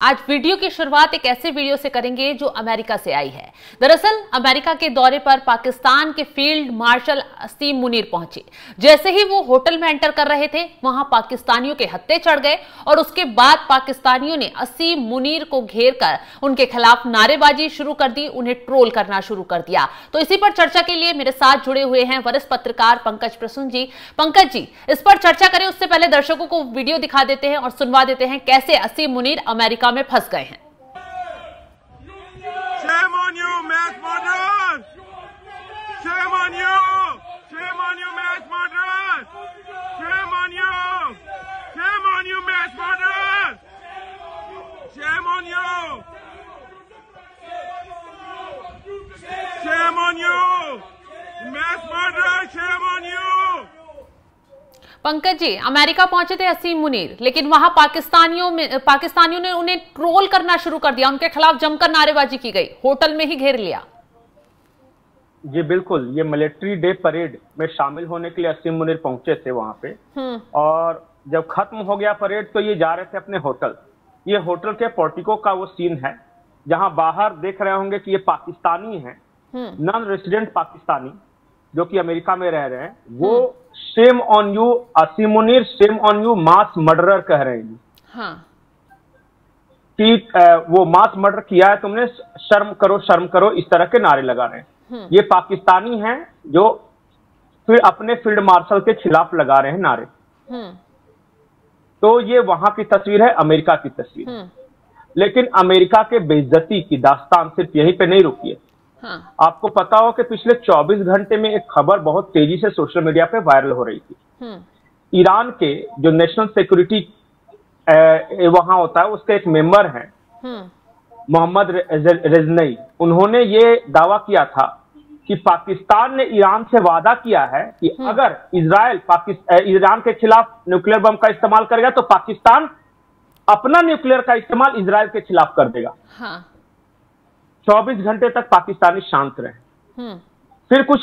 आज वीडियो की शुरुआत एक ऐसे वीडियो से करेंगे जो अमेरिका से आई है। दरअसल अमेरिका के दौरे पर पाकिस्तान के फील्ड मार्शल असीम मुनीर पहुंचे। जैसे ही वो होटल में एंटर कर रहे थे, वहां पाकिस्तानियों के हत्थे चढ़ गए और उसके बाद पाकिस्तानियों ने असीम मुनीर को घेर कर उनके खिलाफ नारेबाजी शुरू कर दी, उन्हें ट्रोल करना शुरू कर दिया। तो इसी पर चर्चा के लिए मेरे साथ जुड़े हुए हैं वरिष्ठ पत्रकार पंकज प्रसून जी। पंकज जी, इस पर चर्चा करें उससे पहले दर्शकों को वीडियो दिखा देते हैं और सुनवा देते हैं कैसे असीम मुनीर अमेरिका में फंस गए हैं। Shame on you, mass murderers! Shame on you! Shame on you, mass murderers! Shame on you! Shame on you, mass murderers! Shame on you! Shame on you! Mass murderers, shame on you! Pankaj ji, America पहुंचे थे असीम मुनीर, लेकिन वहां पाकिस्तानियों ने उन्हें troll करना शुरू कर दिया, उनके खिलाफ जमकर नारेबाजी की गई, होटल में ही घेर लिया। जी बिल्कुल, ये मिलिट्री डे परेड में शामिल होने के लिए असीम मुनीर पहुंचे थे वहां पे। और जब खत्म हो गया परेड तो ये जा रहे थे अपने होटल। ये होटल के पोर्टिको का वो सीन है जहां बाहर देख रहे होंगे कि ये पाकिस्तानी हैं, नॉन रेसिडेंट पाकिस्तानी जो कि अमेरिका में रह रहे हैं। वो shame on you Asim Munir, shame on you mass murderer कह रहे हैं। हाँ। कि वो मास मर्डर किया है तुमने, शर्म करो, इस तरह के नारे लगा रहे हैं। ये पाकिस्तानी हैं जो फिर अपने फील्ड मार्शल के खिलाफ लगा रहे हैं नारे। तो ये वहां की तस्वीर है, अमेरिका की तस्वीर। लेकिन अमेरिका के बेइज्जती की दास्तान सिर्फ यहीं पे नहीं रुकी है। हाँ। आपको पता हो कि पिछले 24 घंटे में एक खबर बहुत तेजी से सोशल मीडिया पे वायरल हो रही थी। ईरान के जो नेशनल सिक्योरिटी वहां होता है उसके एक मेंबर हैं मोहम्मद रेजनई। उन्होंने ये दावा किया था कि पाकिस्तान ने ईरान से वादा किया है कि अगर इजराइल ईरान के खिलाफ न्यूक्लियर बम का इस्तेमाल करेगा तो पाकिस्तान अपना न्यूक्लियर का इस्तेमाल इजराइल के खिलाफ कर देगा। हाँ। 24 घंटे तक पाकिस्तानी शांत रहे। फिर कुछ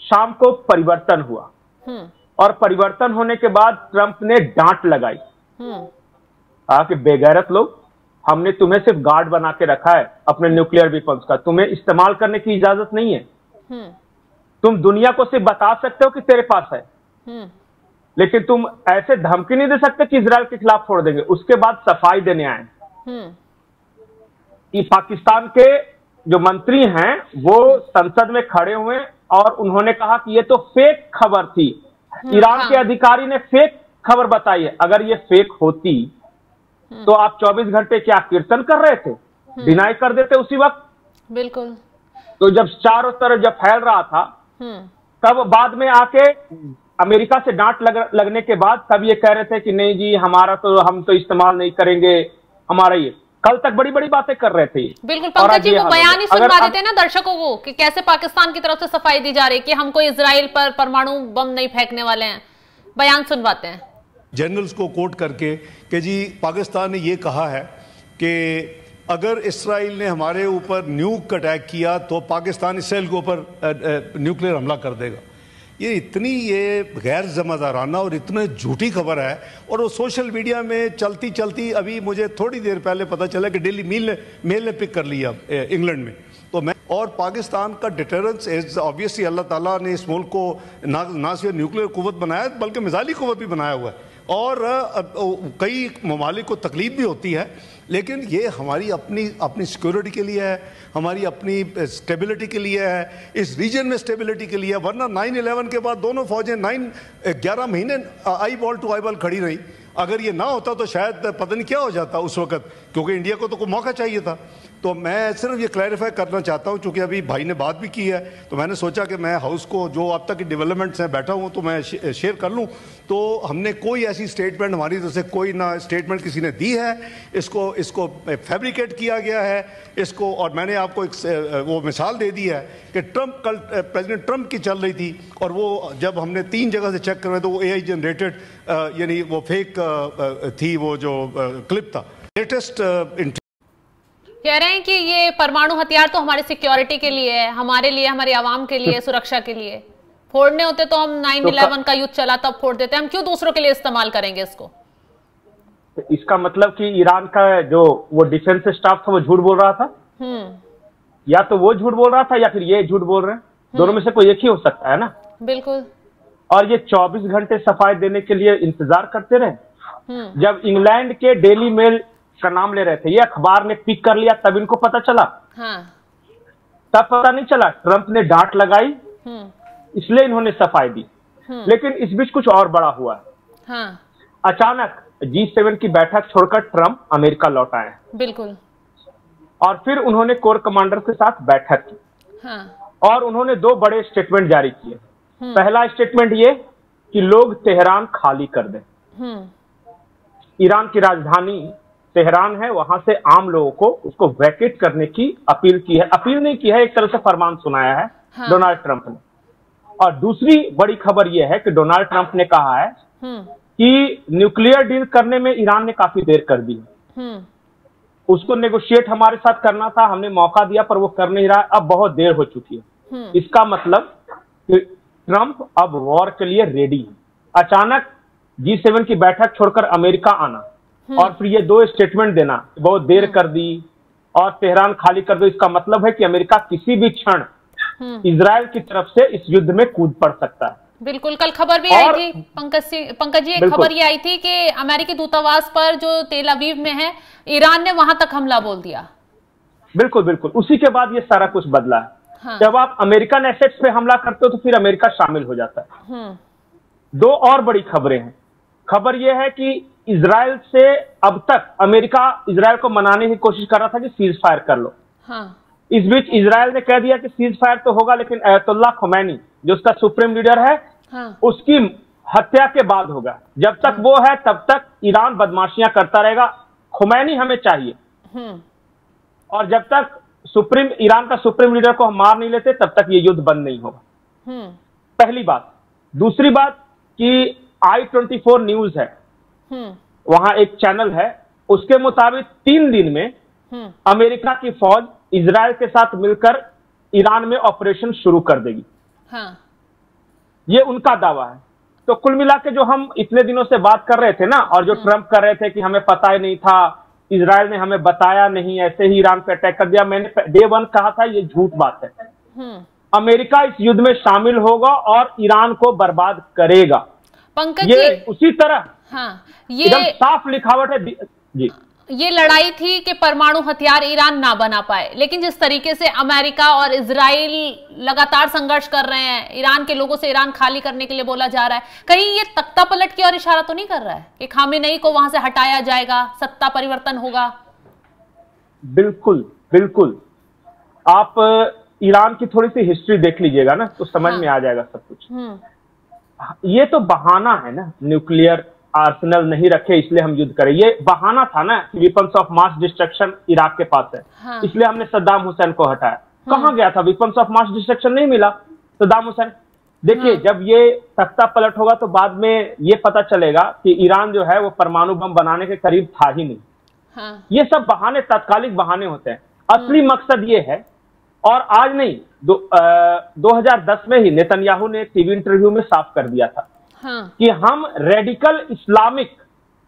शाम को परिवर्तन हुआ और परिवर्तन होने के बाद ट्रंप ने डांट लगाई। कहा कि बेगैरत लोग, हमने तुम्हें सिर्फ गार्ड बना के रखा है अपने न्यूक्लियर वेपन्स का, तुम्हें इस्तेमाल करने की इजाजत नहीं है। तुम दुनिया को सिर्फ बता सकते हो कि तेरे पास है, लेकिन तुम ऐसे धमकी नहीं दे सकते कि इजराइल के खिलाफ फोड़ देंगे। उसके बाद सफाई देने आए कि पाकिस्तान के जो मंत्री हैं वो संसद में खड़े हुए और उन्होंने कहा कि ये तो फेक खबर थी, ईरान के अधिकारी ने फेक खबर बताई है। अगर ये फेक होती तो आप 24 घंटे क्या कीर्तन कर रहे थे, डिनाई कर देते उसी वक्त। बिल्कुल। तो जब चारों तरफ जब फैल रहा था तब बाद में आके अमेरिका से डांट लगने के बाद तब ये कह रहे थे कि नहीं जी हम तो इस्तेमाल नहीं करेंगे, हमारा ये कल तक बड़ी बड़ी बातें कर रहे थे। बिल्कुल पंकज जी, वो बयान ही सुनवा देते हैं ना दर्शकों को कि कैसे पाकिस्तान की तरफ से सफाई दी जा रही है कि हम कोई इजराइल पर परमाणु बम नहीं फेंकने वाले हैं। बयान सुनवाते हैं जनरल्स को कोट करके कि जी पाकिस्तान ने ये कहा है कि अगर इसराइल ने हमारे ऊपर न्यूक अटैक किया तो पाकिस्तान इसराइल के ऊपर न्यूक्लियर हमला कर देगा। ये गैर जिम्मेदाराना और इतनी झूठी खबर है। और वो सोशल मीडिया में चलती चलती अभी मुझे थोड़ी देर पहले पता चला कि डेली मेल ने पिक कर लिया इंग्लैंड में। तो मैं और पाकिस्तान का डिटरेंस इज ऑब्वियसली अल्लाह ताला ने इस मुल्क को ना सिर्फ न्यूक्लियर कुव्वत बनाया बल्कि मिसाइली कुव्वत भी बनाया हुआ है। और कई ममालिक को तकलीफ भी होती है, लेकिन ये हमारी अपनी सिक्योरिटी के लिए है, हमारी अपनी स्टेबिलिटी के लिए है, इस रीजन में स्टेबिलिटी के लिए है। वरना 9/11 के बाद दोनों फौजें 11 महीने eyeball to eyeball खड़ी रही। अगर ये ना होता तो शायद पता नहीं क्या हो जाता उस वक्त, क्योंकि इंडिया को तो कोई मौका चाहिए था। तो मैं सिर्फ ये क्लैरिफाई करना चाहता हूँ, क्योंकि अभी भाई ने बात भी की है तो मैंने सोचा कि मैं हाउस को जो अब तक की डेवलपमेंट्स हैं बैठा हूँ तो मैं शेयर कर लूँ। तो हमने कोई ऐसी स्टेटमेंट हमारी तरफ से कोई ना स्टेटमेंट किसी ने दी है, इसको फैब्रिकेट किया गया है इसको। और मैंने आपको एक वो मिसाल दे दी है कि कल प्रेसिडेंट ट्रंप की चल रही थी और वो जब हमने 3 जगह से चेक करवाए तो वो AI जनरेटेड यानी वो फेक थी, वो जो क्लिप था लेटेस्ट। कह रहे हैं कि ये परमाणु हथियार तो हमारी सिक्योरिटी के लिए है, हमारे लिए, हमारी आवाम के लिए, सुरक्षा के लिए। फोड़ने होते तो हम 9/11 का युद्ध चला तब फोड़ देते, हम क्यों दूसरों के लिए इस्तेमाल करेंगे इसको? तो इसका मतलब कि ईरान का जो वो डिफेंस स्टाफ था वो झूठ बोल रहा था, या तो वो झूठ बोल रहा था या फिर ये झूठ बोल रहे हैं, दोनों में से कोई एक ही हो सकता है ना। बिल्कुल। और ये 24 घंटे सफाई देने के लिए इंतजार करते रहे। जब इंग्लैंड के डेली मेल का नाम ले रहे थे, ये अखबार ने पिक कर लिया, तब इनको पता चला। तब पता नहीं चला, ट्रंप ने डांट लगाई, इसलिए इन्होंने सफाई दी। लेकिन इस बीच कुछ और बड़ा हुआ है। अचानक G7 की बैठक छोड़कर ट्रंप अमेरिका लौट आए। बिल्कुल। और फिर उन्होंने कोर कमांडर के साथ बैठक की। और उन्होंने 2 बड़े स्टेटमेंट जारी किए। पहला स्टेटमेंट ये कि लोग तेहरान खाली कर दें। ईरान की राजधानी तेहरान है, वहां से आम लोगों को उसको वैकेट करने की अपील की है। अपील नहीं की है, एक तरह से फरमान सुनाया है डोनाल्ड ट्रंप ने। और दूसरी बड़ी खबर यह है कि डोनाल्ड ट्रंप ने कहा है कि न्यूक्लियर डील करने में ईरान ने काफी देर कर दी है। उसको नेगोशिएट हमारे साथ करना था, हमने मौका दिया पर वो कर नहीं रहा, अब बहुत देर हो चुकी है। इसका मतलब कि ट्रंप अब वॉर के लिए रेडी है। अचानक G7 की बैठक छोड़कर अमेरिका आना और फिर ये 2 स्टेटमेंट देना, बहुत देर कर दी और तेहरान खाली कर दो, इसका मतलब है कि अमेरिका किसी भी क्षण इजराइल की तरफ से इस युद्ध में कूद पड़ सकता है। बिल्कुल। कल खबर भी आई थी पंकज जी, एक खबर ये आई थी कि अमेरिकी दूतावास पर जो तेल अवीव में है, ईरान ने वहां तक हमला बोल दिया। बिल्कुल बिल्कुल, उसी के बाद ये सारा कुछ बदला है। जब आप अमेरिकन एसेट्स पे हमला करते हो तो फिर अमेरिका शामिल हो जाता है। 2 और बड़ी खबरें हैं। खबर यह है कि इजराइल से अब तक अमेरिका इजराइल को मनाने की कोशिश कर रहा था कि सीज फायर कर लो। इस बीच इजराइल ने कह दिया कि सीज फायर तो होगा, लेकिन अयतुल्ला खुमैनी जो उसका सुप्रीम लीडर है, उसकी हत्या के बाद होगा। जब तक वो है तब तक ईरान बदमाशियां करता रहेगा, खुमैनी हमें चाहिए। और जब तक ईरान का सुप्रीम लीडर को हम मार नहीं लेते तब तक ये युद्ध बंद नहीं होगा। पहली बात। दूसरी बात कि I24 न्यूज है, वहां एक चैनल है, उसके मुताबिक 3 दिन में अमेरिका की फौज इजराइल के साथ मिलकर ईरान में ऑपरेशन शुरू कर देगी। ये उनका दावा है। तो कुल मिला के जो हम इतने दिनों से बात कर रहे थे ना, और जो ट्रंप कर रहे थे कि हमें पता ही नहीं था, इजराइल ने हमें बताया नहीं, ऐसे ही ईरान पे अटैक कर दिया, मैंने डे 1 कहा था ये झूठ बात है। अमेरिका इस युद्ध में शामिल होगा और ईरान को बर्बाद करेगा। पंकज ये जी, उसी तरह ये एकदम साफ लिखावट है जी। ये लड़ाई थी कि परमाणु हथियार ईरान ना बना पाए, लेकिन जिस तरीके से अमेरिका और इजराइल लगातार संघर्ष कर रहे हैं, ईरान के लोगों से ईरान खाली करने के लिए बोला जा रहा है, कहीं ये तख्ता पलट की ओर इशारा तो नहीं कर रहा है कि खामेनेई को वहां से हटाया जाएगा, सत्ता परिवर्तन होगा? बिल्कुल बिल्कुल। आप ईरान की थोड़ी सी हिस्ट्री देख लीजिएगा ना तो समझ में आ जाएगा सब कुछ। ये तो बहाना है ना, न्यूक्लियर आर्सेनल नहीं रखे इसलिए हम युद्ध करें, ये बहाना था ना कि weapons of mass destruction Iraq के पास है, इसलिए हमने सद्दाम हुसैन को हटाया। कहां गया था? वेपन्स ऑफ मास डिस्ट्रक्शन नहीं मिला सद्दाम हुसैन। देखिए, जब ये तख्ता पलट होगा तो बाद में ये पता चलेगा कि ईरान जो है वो परमाणु बम बनाने के करीब था ही नहीं। ये सब बहाने, तात्कालिक बहाने होते हैं। असली मकसद ये है, और आज नहीं 2010 में ही नेतन्याहू ने टीवी इंटरव्यू में साफ कर दिया था कि हम रेडिकल इस्लामिक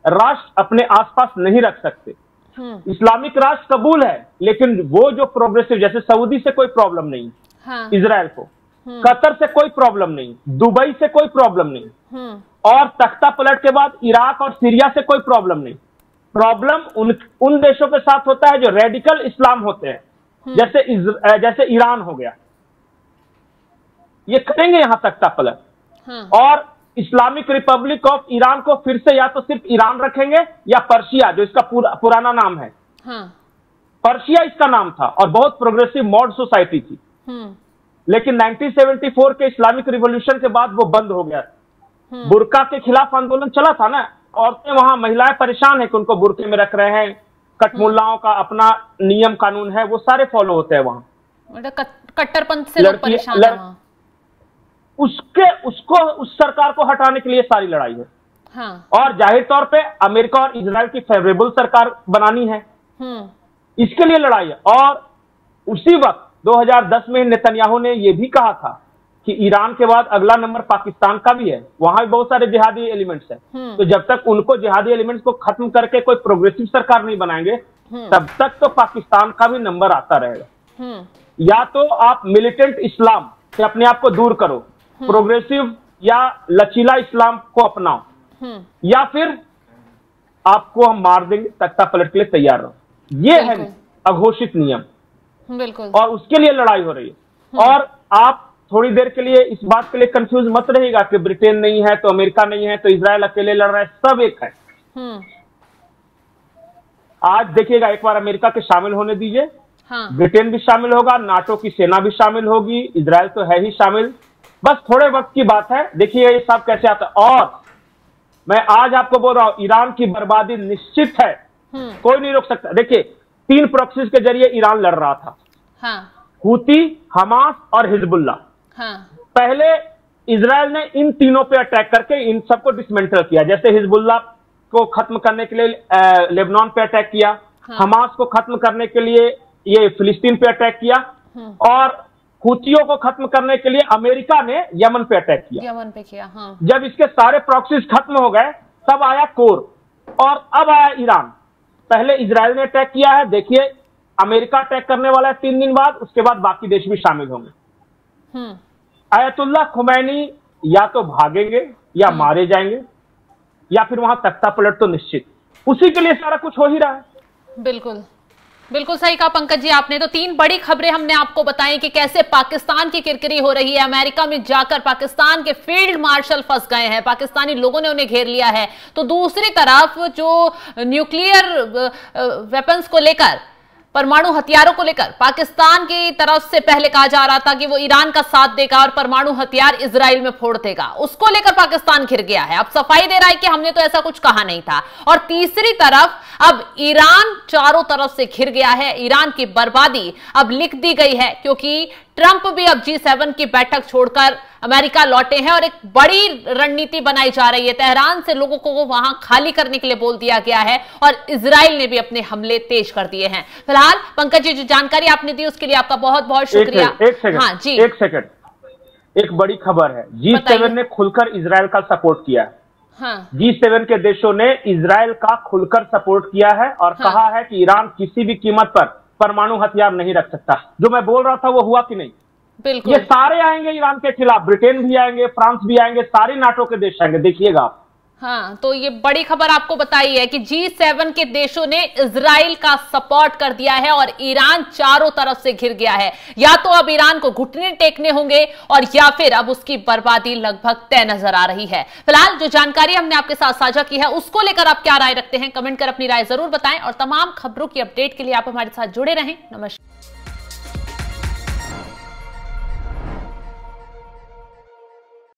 राष्ट्र अपने आसपास नहीं रख सकते। इस्लामिक राष्ट्र कबूल है, लेकिन वो जो प्रोग्रेसिव, जैसे सऊदी से कोई प्रॉब्लम नहीं, इजराइल को, कतर से कोई प्रॉब्लम नहीं, दुबई से कोई प्रॉब्लम नहीं, और तख्ता पलट के बाद इराक और सीरिया से कोई प्रॉब्लम नहीं। प्रॉब्लम उन देशों के साथ होता है जो रेडिकल इस्लाम होते हैं, जैसे ईरान हो गया। ये करेंगे यहां तख्ता पलट, और इस्लामिक रिपब्लिक ऑफ ईरान को फिर से या तो सिर्फ ईरान रखेंगे या पर्शिया, जो इसका पुराना नाम है, पर्शिया इसका नाम था और बहुत प्रोग्रेसिव मॉड सोसाइटी थी। लेकिन 1974 के इस्लामिक रिवॉल्यूशन के बाद वो बंद हो गया। बुर्का के खिलाफ आंदोलन चला था ना, औरतें वहां, महिलाएं परेशान है कि उनको बुर्के में रख रहे हैं, कठमुल्लाओं का अपना नियम कानून है, वो सारे फॉलो होते हैं वहां। कट्टरपंथ से लोग परेशान हैं। उसको उस सरकार को हटाने के लिए सारी लड़ाई है। और जाहिर तौर पे अमेरिका और इजराइल की फेवरेबल सरकार बनानी है, इसके लिए लड़ाई है। और उसी वक्त 2010 में नेतन्याहू ने यह भी कहा था कि ईरान के बाद अगला नंबर पाकिस्तान का भी है, वहां भी बहुत सारे जिहादी एलिमेंट्स हैं। तो जब तक उनको जिहादी एलिमेंट्स को खत्म करके कोई प्रोग्रेसिव सरकार नहीं बनाएंगे, तब तक तो पाकिस्तान का भी नंबर आता रहेगा। या तो आप मिलिटेंट इस्लाम से अपने आप को दूर करो, प्रोग्रेसिव या लचीला इस्लाम को अपनाओ, या फिर आपको हम मार देंगे, तख्ता पलट के लिए तैयार रहो। ये है अघोषित नियम, बिल्कुल, और उसके लिए लड़ाई हो रही है। और आप थोड़ी देर के लिए इस बात के लिए कंफ्यूज मत रहिएगा कि ब्रिटेन नहीं है तो अमेरिका नहीं है तो इजराइल अकेले लड़ रहा है, सब एक है। आज देखिएगा, एक बार अमेरिका के शामिल होने दीजिए, ब्रिटेन भी शामिल होगा, नाटो की सेना भी शामिल होगी, इजराइल तो है ही शामिल, बस थोड़े वक्त की बात है। देखिए ये सब कैसे आता है। और मैं आज आपको बोल रहा हूं, ईरान की बर्बादी निश्चित है, कोई नहीं रोक सकता। देखिए 3 प्रॉक्सीज के जरिए ईरान लड़ रहा था, हूती, हमास और हिजबुल्लाह। पहले इजराइल ने इन तीनों पे अटैक करके इन सबको डिसमेंटल किया। जैसे हिजबुल्लाह को खत्म करने के लिए लेबनान पे अटैक किया, हमास को खत्म करने के लिए ये फिलिस्तीन पे अटैक किया, और हूतियों को खत्म करने के लिए अमेरिका ने यमन पे अटैक किया। जब इसके सारे प्रॉक्सीज खत्म हो गए, तब आया कोर, और अब आया ईरान। पहले इजराइल ने अटैक किया है, देखिए अमेरिका अटैक करने वाला है 3 दिन बाद, उसके बाद बाकी देश भी शामिल होंगे। आयतुल्लाह खुमैनी या तो भागेंगे या मारे जाएंगे, या फिर वहां तख्ता पलट तो निश्चित, उसी के लिए सारा कुछ हो ही रहा है। बिल्कुल, बिल्कुल सही कहा पंकज जी आपने। तो 3 बड़ी खबरें हमने आपको बताई कि कैसे पाकिस्तान की किरकिरी हो रही है। अमेरिका में जाकर पाकिस्तान के फील्ड मार्शल फंस गए हैं, पाकिस्तानी लोगों ने उन्हें घेर लिया है। तो दूसरी तरफ जो न्यूक्लियर वेपन्स को लेकर, परमाणु हथियारों को लेकर पाकिस्तान की तरफ से पहले कहा जा रहा था कि वो ईरान का साथ देगा और परमाणु हथियार इजराइल में फोड़ देगा, उसको लेकर पाकिस्तान घिर गया है। अब सफाई दे रहा है कि हमने तो ऐसा कुछ कहा नहीं था। और तीसरी तरफ अब ईरान चारों तरफ से घिर गया है, ईरान की बर्बादी अब लिख दी गई है, क्योंकि ट्रंप भी अब G7 की बैठक छोड़कर अमेरिका लौटे हैं और एक बड़ी रणनीति बनाई जा रही है। तेहरान से लोगों को वहां खाली करने के लिए बोल दिया गया है, और इजराइल ने भी अपने हमले तेज कर दिए हैं। फिलहाल पंकज जी, जो जानकारी आपने दी उसके लिए आपका बहुत बहुत शुक्रिया। एक सेकंड, एक बड़ी खबर है, G7 ने खुलकर इजराइल का सपोर्ट किया है। G7 के देशों ने इजराइल का खुलकर सपोर्ट किया है और कहा है कि ईरान किसी भी कीमत पर परमाणु हथियार नहीं रख सकता। जो मैं बोल रहा था वो हुआ कि नहीं? बिल्कुल, ये सारे आएंगे ईरान के खिलाफ, ब्रिटेन भी आएंगे, फ्रांस भी आएंगे, सारे नाटो के देश आएंगे, देखिएगा आप। तो ये बड़ी खबर आपको बताई है कि G7 के देशों ने इजराइल का सपोर्ट कर दिया है और ईरान चारों तरफ से घिर गया है। या तो अब ईरान को घुटने टेकने होंगे, और या फिर अब उसकी बर्बादी लगभग तय नजर आ रही है। फिलहाल जो जानकारी हमने आपके साथ साझा की है, उसको लेकर आप क्या राय रखते हैं, कमेंट कर अपनी राय जरूर बताएं, और तमाम खबरों की अपडेट के लिए आप हमारे साथ जुड़े रहें। नमस्कार।